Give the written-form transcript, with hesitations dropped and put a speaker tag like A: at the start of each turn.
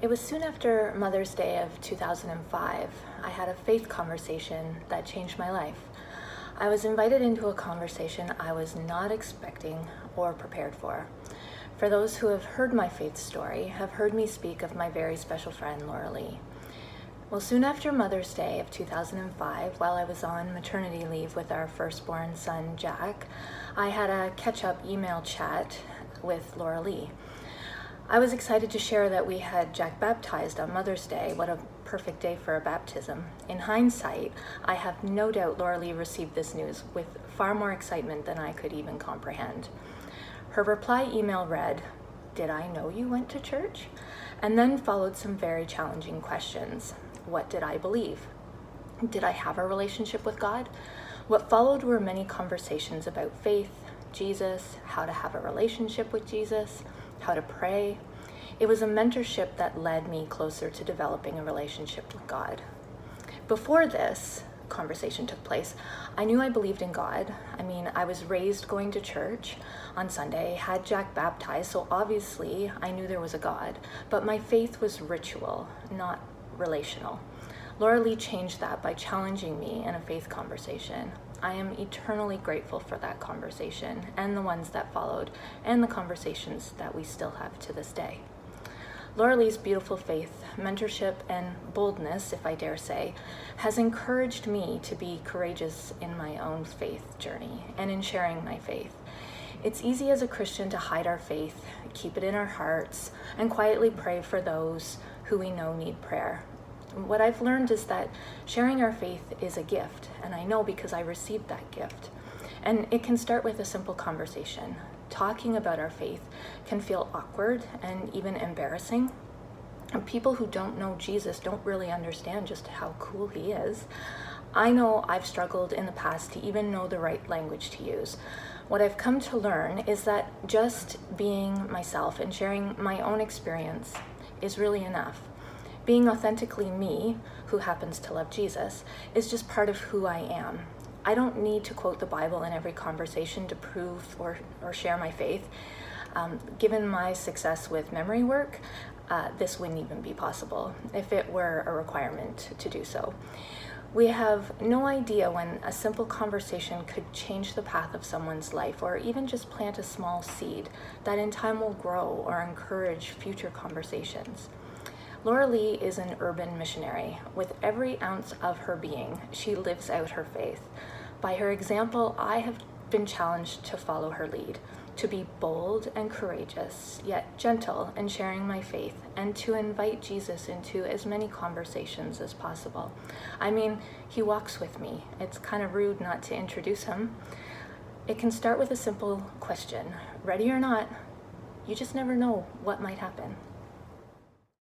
A: It was soon after Mother's Day of 2005. I had a faith conversation that changed my life. I was invited into a conversation I was not expecting or prepared for. For those who have heard my faith story, have heard me speak of my very special friend, Laura Lee. Well, soon after Mother's Day of 2005, while I was on maternity leave with our firstborn son, Jack, I had a catch-up email chat with Laura Lee. I was excited to share that we had Jack baptized on Mother's Day. What a perfect day for a baptism. In hindsight, I have no doubt Laura Lee received this news with far more excitement than I could even comprehend. Her reply email read, "Did I know you went to church?" And then followed some very challenging questions. What did I believe? Did I have a relationship with God? What followed were many conversations about faith, Jesus, how to have a relationship with Jesus, how to pray. It was a mentorship that led me closer to developing a relationship with God. Before this conversation took place, I knew I believed in God. I was raised going to church on Sunday, had Jack baptized, so obviously I knew there was a God, but my faith was ritual, not relational. Laura Lee changed that by challenging me in a faith conversation. I am eternally grateful for that conversation and the ones that followed and the conversations that we still have to this day. Laura Lee's beautiful faith, mentorship, and boldness, if I dare say, has encouraged me to be courageous in my own faith journey and in sharing my faith. It's easy as a Christian to hide our faith, keep it in our hearts, and quietly pray for those who we know need prayer. What I've learned is that sharing our faith is a gift, and I know because I received that gift. And it can start with a simple conversation. Talking about our faith can feel awkward and even embarrassing. And people who don't know Jesus don't really understand just how cool he is. I know I've struggled in the past to even know the right language to use. What I've come to learn is that just being myself and sharing my own experience is really enough. Being authentically me, who happens to love Jesus, is just part of who I am. I don't need to quote the Bible in every conversation to prove or share my faith. Given my success with memory work, this wouldn't even be possible if it were a requirement to do so. We have no idea when a simple conversation could change the path of someone's life or even just plant a small seed that in time will grow or encourage future conversations. Laura Lee is an urban missionary. With every ounce of her being, she lives out her faith. By her example, I have been challenged to follow her lead, to be bold and courageous, yet gentle in sharing my faith, and to invite Jesus into as many conversations as possible. He walks with me. It's kind of rude not to introduce him. It can start with a simple question. Ready or not, you just never know what might happen.